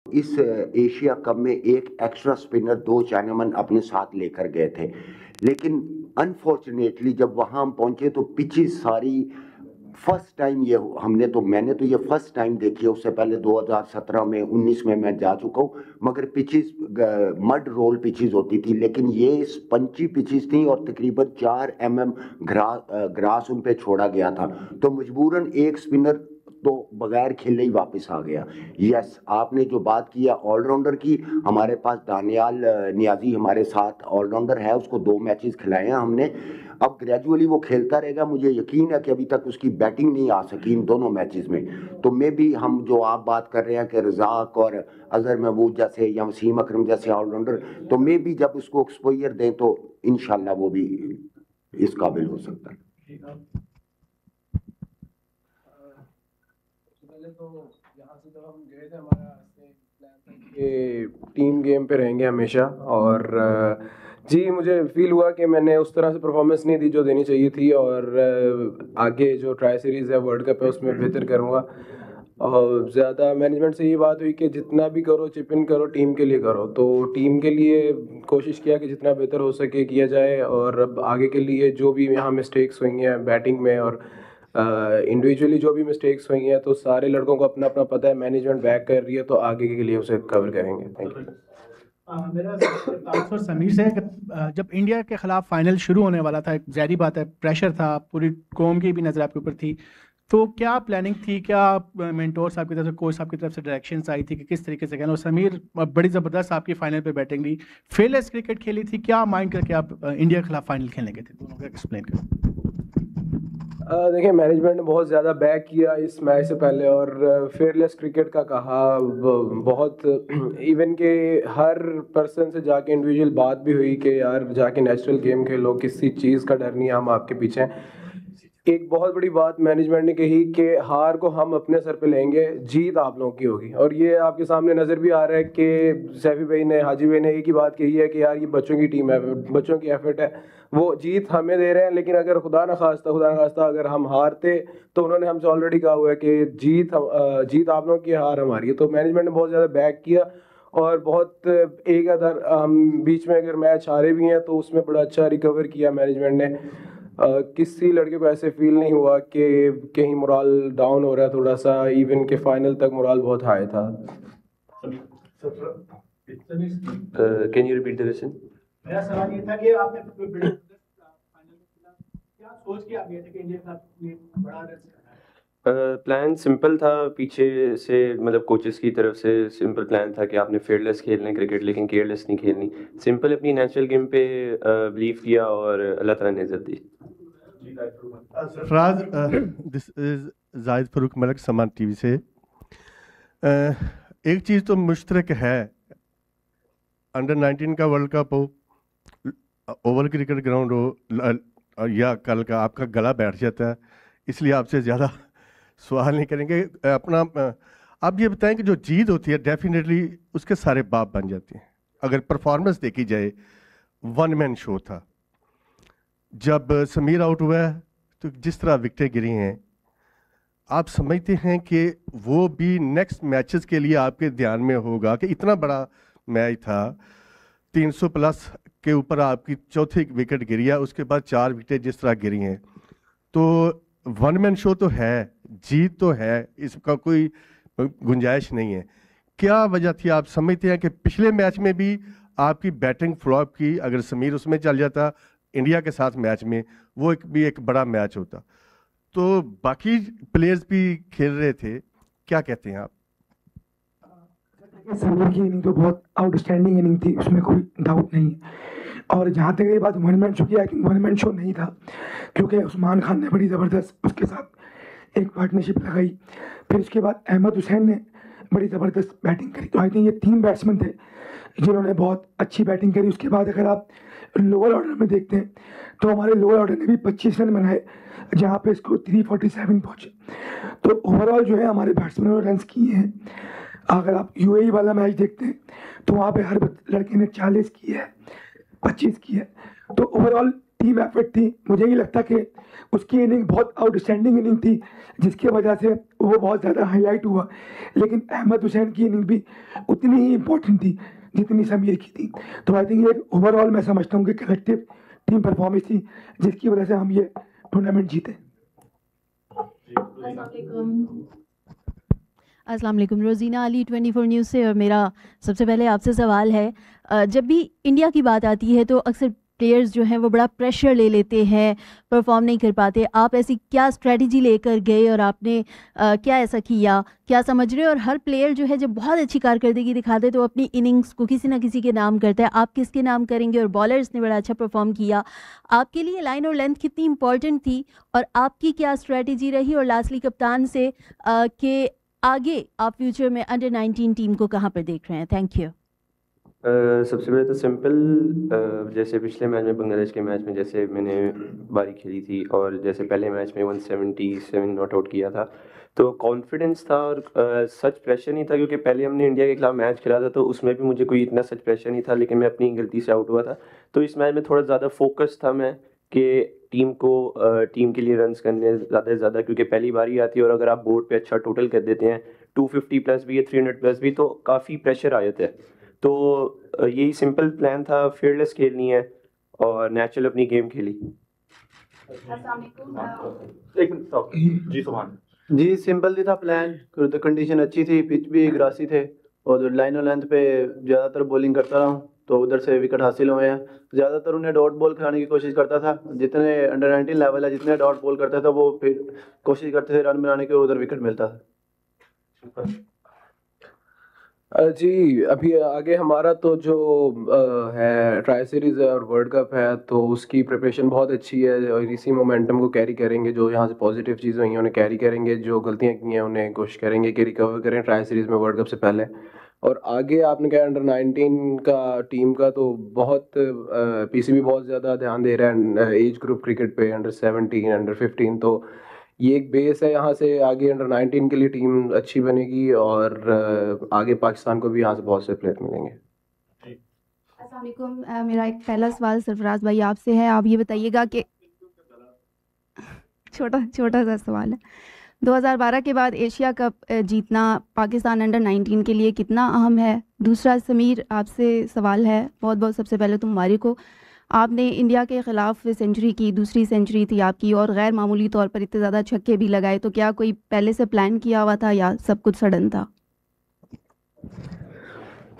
इस Asia cup में एक एक्स्ट्रा स्पिनर 2 चाइनामैन अपने साथ लेकर गए थे। लेकिन अनफॉर्चुनेटली जब वहाँ हम पहुँचे तो पिचेस सारी फर्स्ट टाइम ये मैंने तो ये फर्स्ट टाइम देखी है। उससे पहले 2017 में 19 में मैं जा चुका हूँ, मगर पिचेस मड रोल पिचेस होती थी, लेकिन ये स्पंची पिचेस थी और तकरीबन 4 mm ग्रास उन पे छोड़ा गया था। तो मजबूरन एक स्पिनर तो बगैर खेले ही वापस आ गया। यस, आपने जो बात किया ऑलराउंडर की, हमारे पास दानियाल नियाजी हमारे साथ ऑलराउंडर है, उसको 2 मैचेस खिलाए हैं हमने। अब ग्रेजुअली वो खेलता रहेगा। मुझे यकीन है कि अभी तक उसकी बैटिंग नहीं आ सकी इन दोनों मैचेस में। तो मे भी हम जो आप बात कर रहे हैं कि रज़ाक और अजहर महमूद जैसे या वसीम अकरम जैसे ऑलराउंडर, तो मे भी जब उसको एक्सपोजर दें तो इंशाल्लाह वो भी इस काबिल हो सकता है। तो यहाँ से जब हम गए थे हमारा प्लान था कि टीम गेम पे रहेंगे हमेशा, और जी मुझे फील हुआ कि मैंने उस तरह से परफॉर्मेंस नहीं दी जो देनी चाहिए थी, और आगे जो ट्राई सीरीज़ है वर्ल्ड कप है उसमें बेहतर करूँगा। और ज़्यादा मैनेजमेंट से ये बात हुई कि जितना भी करो चिप इन करो, टीम के लिए करो। तो टीम के लिए कोशिश किया कि जितना बेहतर हो सके किया जाए, और अब आगे के लिए जो भी यहाँ मिस्टेक्स हुई हैं बैटिंग में और इंडिविजुअली जो भी मिस्टेक्स हुई हैं, तो सारे लड़कों को अपना अपना पता है, मैनेजमेंट बैक कर रही है, तो आगे के लिए उसे कवर करेंगे। Thank you. मेरा तास और समीर से जब इंडिया के खिलाफ फाइनल शुरू होने वाला था, एक ज़ाहिर बात है प्रेशर था, पूरी कौम की भी नज़र आपके ऊपर थी, तो क्या प्लानिंग थी, क्या मेंटोर साहब की तरफ से, कोच साहब की तरफ से डायरेक्शंस आई थी कि किस तरीके से कहना? और समीर बड़ी ज़बरदस्त आपकी फाइनल पे बैटिंग ली, फेयरलेस क्रिकेट खेली थी, क्या माइंड करके आप इंडिया के खिलाफ फाइनल खेलने गए थे? दोनों का एक्सप्लेन करें। देखिए मैनेजमेंट ने बहुत ज़्यादा बैक किया इस मैच से पहले, और फेयरलेस क्रिकेट का कहा बहुत इवन के हर पर्सन से जाके इंडिविजुअल बात भी हुई कि यार जाके नेचुरल गेम खेलो, किसी चीज़ का डर नहीं है, हम आपके पीछे हैं। एक बहुत बड़ी बात मैनेजमेंट ने कही कि हार को हम अपने सर पे लेंगे, जीत आप लोगों की होगी। और ये आपके सामने नज़र भी आ रहा है कि सैफी भाई ने, हाजी भाई ने एक ही बात कही है कि यार ये बच्चों की टीम है, बच्चों की एफर्ट है, वो जीत हमें दे रहे हैं। लेकिन अगर खुदा न खास्ता अगर हम हारते, तो उन्होंने हमसे ऑलरेडी कहा हुआ है कि जीत आप लोगों की, हार हमारी है। तो मैनेजमेंट ने बहुत ज़्यादा बैक किया, और बहुत एक अदर हम बीच में अगर मैच हारे भी हैं तो उसमें बड़ा अच्छा रिकवर किया मैनेजमेंट ने। किसी लड़के को ऐसे फील नहीं हुआ कि कहीं मोराल डाउन हो रहा है थोड़ा सा, इवन के फाइनल तक मोराल बहुत हाई था। Can you repeat the question? मेरा सवाल ये था कि आपने फाइनल में खेला, क्या सोच के आ गए थे कि इंडिया का बड़ा रन? प्लान सिंपल था पीछे से, मतलब कोचेस की तरफ से सिंपल प्लान था कि आपने फेयरलेस खेलना है क्रिकेट, लेकिन केयरलेस नहीं खेलनी। सिंपल अपनी नेचुरल गेम पे बिलीव किया और अल्लाह ताला ने इज्जत दी। सरफराज, दिस इज जाहिद फरूक मलिक, समान टीवी से। एक चीज़ तो मुश्तरक है, अंडर 19 का वर्ल्ड कप हो, ओवल क्रिकेट ग्राउंड हो, या कल का आपका गला बैठ जाता है, इसलिए आपसे ज़्यादा सवाल नहीं करेंगे। अपना आप ये बताएं कि जो जीत होती है डेफिनेटली उसके सारे बाप बन जाते हैं। अगर परफॉर्मेंस देखी जाए, वन मैन शो था। जब समीर आउट हुआ है तो जिस तरह विकेटें गिरी हैं, आप समझते हैं कि वो भी नेक्स्ट मैचेस के लिए आपके ध्यान में होगा कि इतना बड़ा मैच था, 300 प्लस के ऊपर आपकी चौथी विकेट गिरी है, उसके बाद 4 विकेटें जिस तरह गिरी हैं, तो वन मैन शो तो है, जीत तो है, इसका कोई गुंजाइश नहीं है। क्या वजह थी? आप समझते हैं कि पिछले मैच में भी आपकी बैटिंग फ्लॉप की, अगर समीर उसमें चल जाता इंडिया के साथ मैच में, वो भी एक बड़ा मैच होता, तो बाकी प्लेयर्स भी खेल रहे थे, क्या कहते हैं आप? समीर की इनिंग तो बहुत आउटस्टैंडिंग इनिंग थी, उसमें कोई डाउट नहीं। और जहाँ तक ये बात वन मैन शो की, I think one man show नहीं था, क्योंकि उस्मान खान ने बड़ी ज़बरदस्त उसके साथ एक पार्टनरशिप लगाई। फिर उसके बाद अहमद हुसैन ने बड़ी ज़बरदस्त बैटिंग करी। तो आई थिंक ये 3 बैट्समैन थे जिन्होंने बहुत अच्छी बैटिंग करी। उसके बाद अगर आप लोअर ऑर्डर में देखते हैं तो हमारे लोअर ऑर्डर ने भी 25 रन बनाए, जहाँ पे स्कोर 347 पहुँचे। तो ओवरऑल जो है हमारे बैट्समैनों ने रन किए हैं। अगर आप यूएई वाला मैच देखते हैं तो वहाँ पे हर लड़के ने 40 किए है, 25 किए है। तो ओवरऑल टीम एफर्ट थी, मुझे नहीं लगता कि उसकी इनिंग बहुत आउटस्टैंडिंग इनिंग थी जिसकी वजह से वो बहुत ज़्यादा हाईलाइट हुआ, लेकिन अहमद हुसैन की इनिंग भी उतनी ही इम्पोर्टेंट थी जितनी समीर की थी। तो आई थिंक ये ओवरऑल मैं समझता हूँ कि कलेक्टिव टीम परफॉर्मेंस थी जिसकी वजह से हम ये टूर्नामेंट जीते। अस्सलाम वालेकुम, रोज़ीना अली 24 न्यूज़ से। और मेरा सबसे पहले आपसे सवाल है, जब भी इंडिया की बात आती है तो अक्सर प्लेयर्स जो हैं वो बड़ा प्रेशर ले लेते हैं, परफॉर्म नहीं कर पाते। आप ऐसी क्या स्ट्रेटजी लेकर गए और आपने क्या ऐसा किया, क्या समझ रहे हो? और हर प्लेयर जो है जब बहुत अच्छी कारकर्दगी दिखाते हैं तो अपनी इनिंग्स को किसी ना किसी के नाम करता है। आप किसके नाम करेंगे? और बॉलर्स ने बड़ा अच्छा परफॉर्म किया, आपके लिए लाइन और लेंथ कितनी इंपॉर्टेंट थी और आपकी क्या स्ट्रेटजी रही? और लास्टली कप्तान से कि आगे आप फ्यूचर में अंडर 19 टीम को कहाँ पर देख रहे हैं? Thank you. सबसे पहले तो सिंपल, जैसे पिछले मैच में, बांग्लादेश के मैच में जैसे मैंने बारी खेली थी और जैसे पहले मैच में 177 नॉट आउट किया था, तो कॉन्फिडेंस था और सच प्रेशर नहीं था, क्योंकि पहले हमने इंडिया के खिलाफ मैच खेला था तो उसमें भी मुझे कोई इतना सच प्रेशर नहीं था, लेकिन मैं अपनी गलती से आउट हुआ था। तो इस मैच में थोड़ा ज़्यादा फोकस था मैं कि टीम के लिए रन्स करने ज़्यादा से ज़्यादा, क्योंकि पहली बारी आती है और अगर आप बोर्ड पे अच्छा टोटल कर देते हैं 250 प्लस भी है, 300 प्लस भी, तो काफ़ी प्रेशर आ जाता है। तो यही सिंपल प्लान था, फेयरलेस खेलनी है और नेचुरल अपनी गेम खेली। एक मिनट जी, सुभान जी, सिंपल ही था प्लान। तो कंडीशन अच्छी थी, पिच भी ग्रासी थे और लाइन और लेंथ पे ज़्यादातर बॉलिंग करता रहा हूँ, तो उधर से विकेट हासिल हुए हैं। ज़्यादातर उन्हें डॉट बॉल कराने की कोशिश करता था, जितने अंडर 19 लेवल है जितने डॉट बॉल करता था वो फिर कोशिश करते थे रन बनाने की और उधर विकेट मिलता था। जी, अभी आगे हमारा तो जो है ट्राई सीरीज़ है और वर्ल्ड कप है, तो उसकी प्रिपरेशन बहुत अच्छी है और इसी मोमेंटम को कैरी करेंगे। जो यहाँ से पॉजिटिव चीज़ें हुई हैं उन्हें कैरी करेंगे, जो गलतियाँ की हैं उन्हें कोशिश करेंगे कि रिकवर करें ट्राई सीरीज़ में वर्ल्ड कप से पहले। और आगे आपने कहा अंडर 19 का टीम का तो बहुत पीसीबी बहुत ज़्यादा ध्यान दे रहा है एज ग्रुप क्रिकेट पे, अंडर 17, अंडर 15, तो ये एक बेस है। यहाँ से आगे अंडर 19 के लिए टीम अच्छी बनेगी और आगे पाकिस्तान को भी यहाँ से बहुत से प्लेयर मिलेंगे। अस्सलाम वालेकुम, मेरा एक पहला सवाल सरफराज भाई आपसे है। आप ये बताइएगा कि छोटा सा सवाल है, 2012 के बाद एशिया कप जीतना पाकिस्तान अंडर 19 के लिए कितना अहम है? दूसरा समीर आपसे सवाल है, बहुत बहुत सबसे पहले तो मुबारक हो, आपने इंडिया के ख़िलाफ़ सेंचुरी की, दूसरी सेंचुरी थी आपकी और गैर मामूली तौर पर इतने ज़्यादा छक्के भी लगाए, तो क्या कोई पहले से प्लान किया हुआ था या सब कुछ सडन था?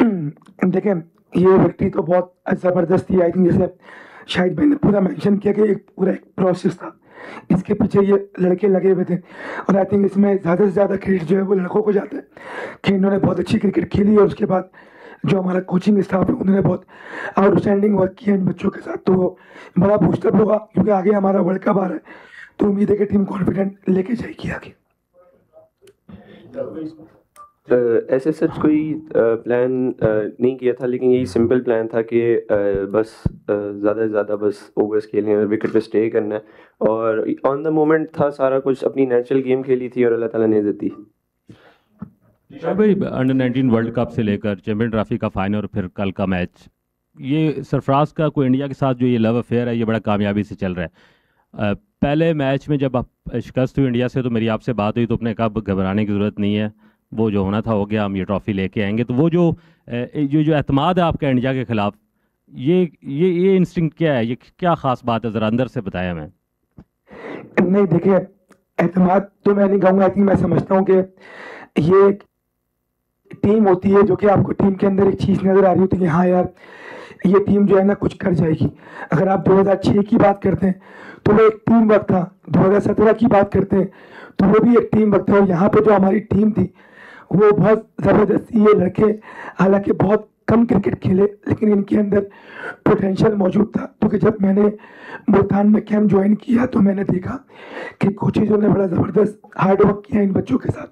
देखें, ये विक्ट्री तो बहुत ज़बरदस्त थी। आई थिंक जैसे शाहिद भाई ने पूरा मेंशन किया कि एक पूरा एक प्रोसेस था, इसके पीछे ये लड़के लगे हुए थे और आई थिंक इसमें ज़्यादा से ज़्यादा क्रेडिट जो है वो लड़कों को जाता है कि इन्होंने बहुत अच्छी क्रिकेट खेली और उसके बाद जो हमारा कोचिंग स्टाफ है उन्होंने बहुत आउटस्टैंडिंग वर्क किया इन बच्चों के साथ। तो बड़ा बूस्टअप होगा क्योंकि आगे हमारा वर्ल्ड कप आ रहा है, तो उम्मीद है कि टीम कॉन्फिडेंट लेके जाएगी आगे। ऐसे सच कोई प्लान नहीं किया था, लेकिन यही सिंपल प्लान था कि बस ज़्यादा से ज़्यादा बस ओवर्स खेलने हैं, विकेट पे स्टे करना है और ऑन द मोमेंट था सारा कुछ, अपनी नेचुरल गेम खेली थी और अल्लाह ताला ने इज़्ज़त दी। भाई, अंडर 19 वर्ल्ड कप से लेकर चैम्पियन ट्रॉफी का फाइनल और फिर कल का मैच, ये सरफराज का कोई इंडिया के साथ जो ये लव अफेयर है ये बड़ा कामयाबी से चल रहा है। पहले मैच में जब आप शिकस्त हुई इंडिया से तो मेरी आपसे बात हुई तो अपने कहा घबराने की ज़रूरत नहीं है, वो जो होना था हो गया, हम ये ट्रॉफ़ी लेके आएंगे। तो वो जो एतमाद है आपका इंडिया के ख़िलाफ़, ये इंस्टिंक्ट क्या है, ये क्या ख़ास बात है, ज़रा अंदर से बताया। मैं नहीं, देखिए, एतमाद तो मैं नहीं कहूँगा। आई थिंक मैं समझता हूँ कि ये टीम होती है जो कि आपको टीम के अंदर एक चीज़ नज़र आ रही होती है कि हाँ यार ये टीम जो है ना कुछ कर जाएगी। अगर आप 2006 की बात करते हैं तो वो एक टीम वर्क था, 2017 की बात करते हैं तो वो भी एक टीम वर्क था और यहाँ पे जो हमारी टीम थी वो बहुत ज़बरदस्त। ये लड़के हालांकि बहुत कम क्रिकेट खेले लेकिन इनके अंदर पोटेंशियल मौजूद था, क्योंकि जब मैंने मुल्तान में कैंप ज्वाइन किया तो मैंने देखा कि कोचेज़ों ने बड़ा ज़बरदस्त हार्ड वर्क किया इन बच्चों के साथ,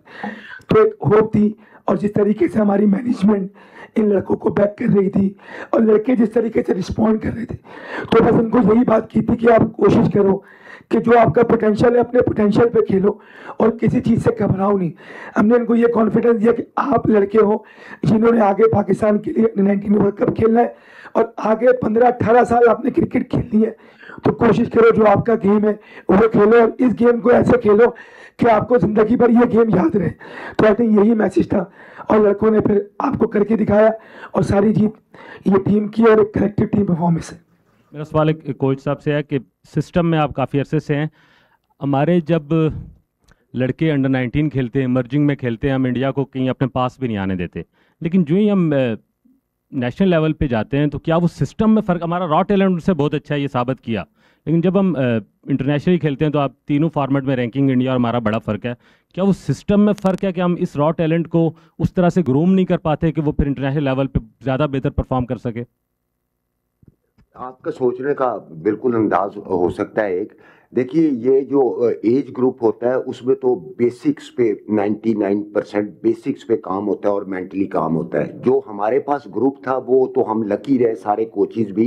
तो एक होप थी। और जिस तरीके से हमारी मैनेजमेंट इन लड़कों को बैक कर रही थी और लड़के जिस तरीके से रिस्पॉन्ड कर रहे थे, तो बस उनको यही बात की थी कि आप कोशिश करो कि जो आपका पोटेंशियल है अपने पोटेंशियल पे खेलो और किसी चीज़ से घबराओ नहीं। हमने इनको ये कॉन्फिडेंस दिया कि आप लड़के हो जिन्होंने आगे पाकिस्तान के लिए 19 वर्ल्ड कप खेलना है और आगे 15-18 साल आपने क्रिकेट खेलनी है, तो कोशिश करो जो आपका गेम है वो खेलो और इस गेम को ऐसे खेलो कि आपको ज़िंदगी भर ये गेम याद रहे। तो आई थिंक यही मैसेज था और लड़कों ने फिर आपको करके दिखाया और सारी जीत ये टीम की और एक कलेक्टिव टीम परफॉर्मेंस है। मेरा सवाल एक कोच साहब से है कि सिस्टम में आप काफ़ी अरसे से हैं, हमारे जब लड़के अंडर 19 खेलते हैं, इमर्जिंग में खेलते हैं, हम इंडिया को कहीं अपने पास भी नहीं आने देते, लेकिन जो ही हम नेशनल लेवल पे जाते हैं तो क्या वो सिस्टम में फ़र्क, हमारा रॉ टैलेंट उनसे बहुत अच्छा है ये साबित किया, लेकिन जब हम इंटरनेशनली खेलते हैं तो आप तीनों फॉर्मेट में रैंकिंग इंडिया और हमारा बड़ा फ़र्क है, क्या वो सिस्टम में फ़र्क है कि हम इस रॉ टैलेंट को उस तरह से ग्रूम नहीं कर पाते कि वो फिर इंटरनेशनल लेवल पे ज़्यादा बेहतर परफॉर्म कर सके? आपका सोचने का बिल्कुल अंदाज हो सकता है। एक देखिए, ये जो एज ग्रुप होता है उसमें तो बेसिक्स पे 99% बेसिक्स पे काम होता है और मेंटली काम होता है। जो हमारे पास ग्रुप था वो तो हम लकी रहे सारे कोचेस भी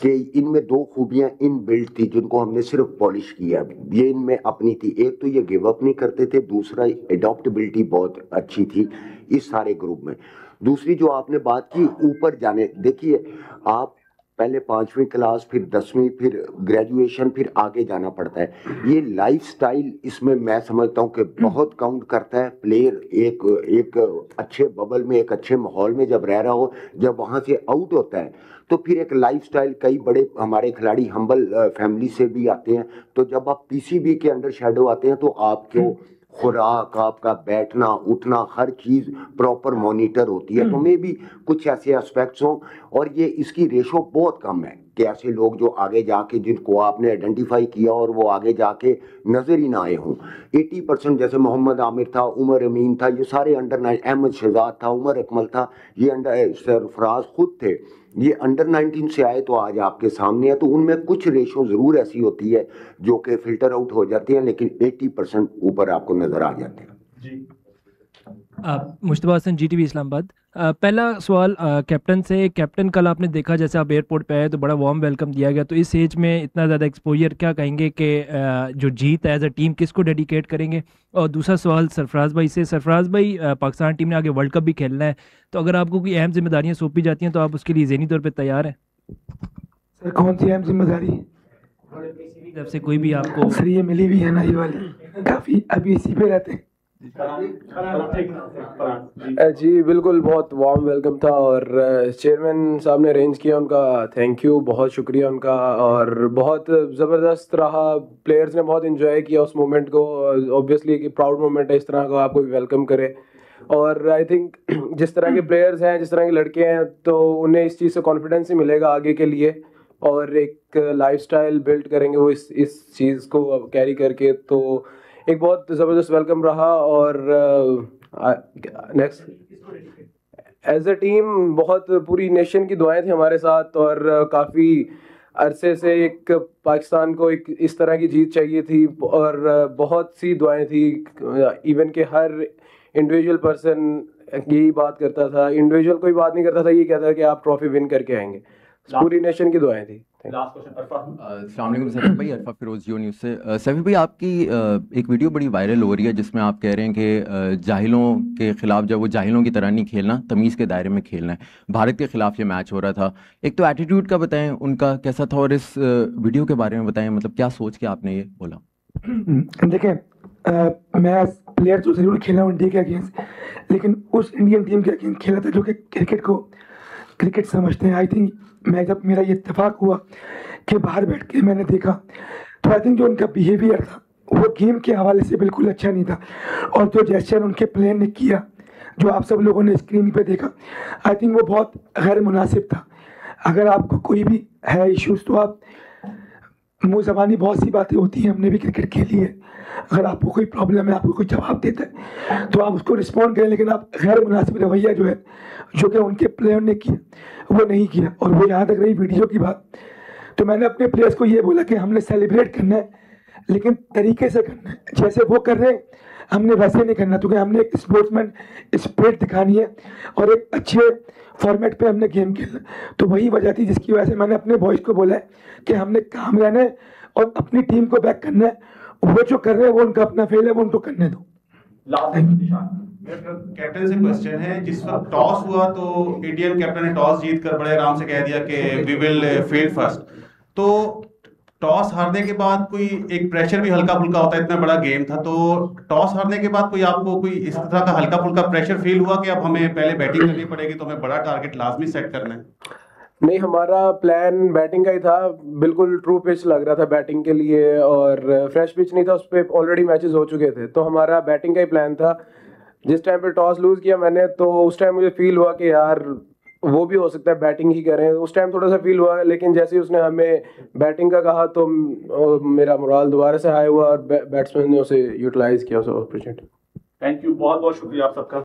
कि इनमें दो खूबियां इन बिल्ड थी जिनको हमने सिर्फ पॉलिश किया, ये इनमें अपनी थी। एक तो ये गिव अप नहीं करते थे, दूसरा एडॉप्टेबिलिटी बहुत अच्छी थी इस सारे ग्रुप में। दूसरी जो आपने बात की ऊपर जाने, देखिए आप पहले 5वीं क्लास, फिर 10वीं, फिर ग्रेजुएशन, फिर आगे जाना पड़ता है। ये लाइफस्टाइल इसमें मैं समझता हूँ कि बहुत काउंट करता है। प्लेयर एक अच्छे बबल में, एक अच्छे माहौल में जब रह रहा हो, जब वहाँ से आउट होता है तो फिर एक लाइफस्टाइल, कई बड़े हमारे खिलाड़ी हम्बल फैमिली से भी आते हैं, तो जब आप पीसीबी के अंडर शेडो आते हैं तो आपको खुराक, आपका बैठना उठना, हर चीज़ प्रॉपर मॉनिटर होती है। तो मे भी कुछ ऐसे एस्पेक्ट्स हों और ये इसकी रेशो बहुत कम है कि ऐसे लोग जो आगे जाके जिनको आपने आइडेंटिफाई किया और वो आगे जाके नज़र ही ना आए हों। 80% जैसे मोहम्मद आमिर था, उमर अमीन था, ये सारे अंडर 9, अहमद शहजाद था, उमर अकमल था, ये अंडर सरफराज खुद थे, ये अंडर 19 से आए तो आज आपके सामने है। तो उनमें कुछ रेशो ज़रूर ऐसी होती है जो कि फिल्टर आउट हो जाती हैं, लेकिन 80% ऊपर आपको नज़र आ जाते हैं। जी मुश्तबा हसन, GTV इस्लामाबाद। पहला सवाल कैप्टन से। कैप्टन, कल आपने देखा जैसे आप एयरपोर्ट पे आए तो बड़ा वार्म वेलकम दिया गया, तो इस एज में इतना ज़्यादा एक्सपोजर, क्या कहेंगे कि जो जीत है एज अ टीम किसको डेडिकेट करेंगे? और दूसरा सवाल सरफराज भाई से। सरफराज भाई, पाकिस्तान टीम ने आगे वर्ल्ड कप भी खेलना है, तो अगर आपको कोई अहम जिम्मेदारियाँ सौंपी जाती हैं तो आप उसके लिए ज़हनी तौर पर तैयार हैं? सर कौन सी अहम जिम्मेदारी? जब से कोई भी आपको सर ये मिली भी है ना, ये वाली काफ़ी अभी इसी पे रहते हैं। जी बिल्कुल, बहुत वार्म वेलकम था और चेयरमैन साहब ने अरेंज किया, उनका थैंक यू, बहुत शुक्रिया उनका। और बहुत ज़बरदस्त रहा, प्लेयर्स ने बहुत इन्जॉय किया उस मोमेंट को। ऑब्वियसली कि प्राउड मोमेंट है, इस तरह का आपको भी वेलकम करे। और आई थिंक जिस तरह के प्लेयर्स हैं, जिस तरह के लड़के हैं, तो उन्हें इस चीज़ से कॉन्फिडेंस ही मिलेगा आगे के लिए और एक लाइफस्टाइल बिल्ड करेंगे वो इस चीज़ को कैरी करके। तो एक बहुत ज़बरदस्त वेलकम रहा। और नेक्स्ट एज अ टीम बहुत पूरी नेशन की दुआएं थी हमारे साथ और काफ़ी अरसे से एक पाकिस्तान को एक इस तरह की जीत चाहिए थी और बहुत सी दुआएं थी। इवन के हर इंडिविजुअल पर्सन यही बात करता था, इंडिविजुअल कोई बात नहीं करता था, ये कहता था कि आप ट्रॉफी विन करके आएंगे। पूरी नेशन की दुआएं थी। अस्सलाम वालेकुम सैफी भाई, अरफा फिरोज जियो न्यूज़ से। सैफी भाई, आपकी एक वीडियो बड़ी वायरल हो रही है जिसमें आप कह रहे हैं कि जाहिलों के ख़िलाफ़, जब वो जाहिलों की तरह नहीं खेलना, तमीज़ के दायरे में खेलना है। भारत के ख़िलाफ़ ये मैच हो रहा था। एक तो एटीट्यूड का बताएं उनका कैसा था और इस वीडियो के बारे में बताएं, मतलब क्या सोच के आपने ये बोला? देखें, मैं प्लेयर तो ज़रूर खेला हूँ इंडिया के अगेंस्ट, लेकिन उस इंडियन टीम के अगेंस्ट खेला था जो कि क्रिकेट समझते हैं। आई थिंक मैं जब मेरा ये इत्तेफाक हुआ कि बाहर बैठ के मैंने देखा तो आई थिंक जो उनका बिहेवियर था वो गेम के हवाले से बिल्कुल अच्छा नहीं था। और जो जेस्चर उनके प्लेयर ने किया, जो आप सब लोगों ने स्क्रीन पे देखा, आई थिंक वो बहुत गैर मुनासिब था। अगर आपको कोई भी है इश्यूज़ तो आप मुँह ज़बानी बहुत सी बातें होती हैं, हमने भी क्रिकेट खेली है। अगर आपको कोई प्रॉब्लम है, आपको कोई जवाब देता है तो आप उसको रिस्पॉन्ड करें, लेकिन आप गैर मुनासिब रवैया जो है जो कि उनके प्लेयर ने किया वो नहीं किया। और वो यहाँ तक रही वीडियो की बात, तो मैंने अपने प्लेयर्स को ये बोला कि हमने सेलिब्रेट करना है लेकिन तरीके से करना है, जैसे वो कर रहे हैं हमने वैसे नहीं करना, क्योंकि हमने एक स्पोर्ट्समैन स्पिरिट दिखानी है और एक अच्छे फॉर्मेट पे हमने गेम खेलना। तो वही वजह थी जिसकी वजह से मैंने अपने बॉयज़ को बोला है कि हमने काम रहना है और अपनी टीम को बैक करना है। वो जो कर रहे हैं वो उनका अपना फेल है, वो उनको करने दो। कैप्टन से क्वेश्चन है, जिस वक्त टॉस हुआ तो इंडियन कैप्टन ने टॉस जीत कर बड़े आराम से कह दिया कि वी विल फील्ड फर्स्ट, तो टॉस हारने के बाद कोई एक प्रेशर भी हल्का फुल्का होता है, इतना बड़ा गेम था, तो टॉस हारने के बाद कोई आपको कोई इस तरह का हल्का फुल्का प्रेशर फील हुआ कि अब हमें पहले बैटिंग करनी पड़ेगी तो हमें बड़ा टारगेट लाजमी सेट करना है? नहीं, हमारा प्लान बैटिंग का ही था, बिल्कुल ट्रू पिच लग रहा था बैटिंग के लिए, और फ्रेश पिच नहीं था, उस पर ऑलरेडी मैचेस हो चुके थे, तो हमारा बैटिंग का ही प्लान था। जिस टाइम पे टॉस लूज़ किया मैंने, तो उस टाइम मुझे फील हुआ कि यार वो भी हो सकता है बैटिंग ही करें, उस टाइम थोड़ा सा फील हुआ, लेकिन जैसे ही उसने हमें बैटिंग का कहा तो मेरा मोराल दोबारा से हाई हुआ और बैट्समैन ने उसे यूटिलाइज किया उस अपॉर्चुनिटी। थैंक यू, बहुत बहुत शुक्रिया आप सबका।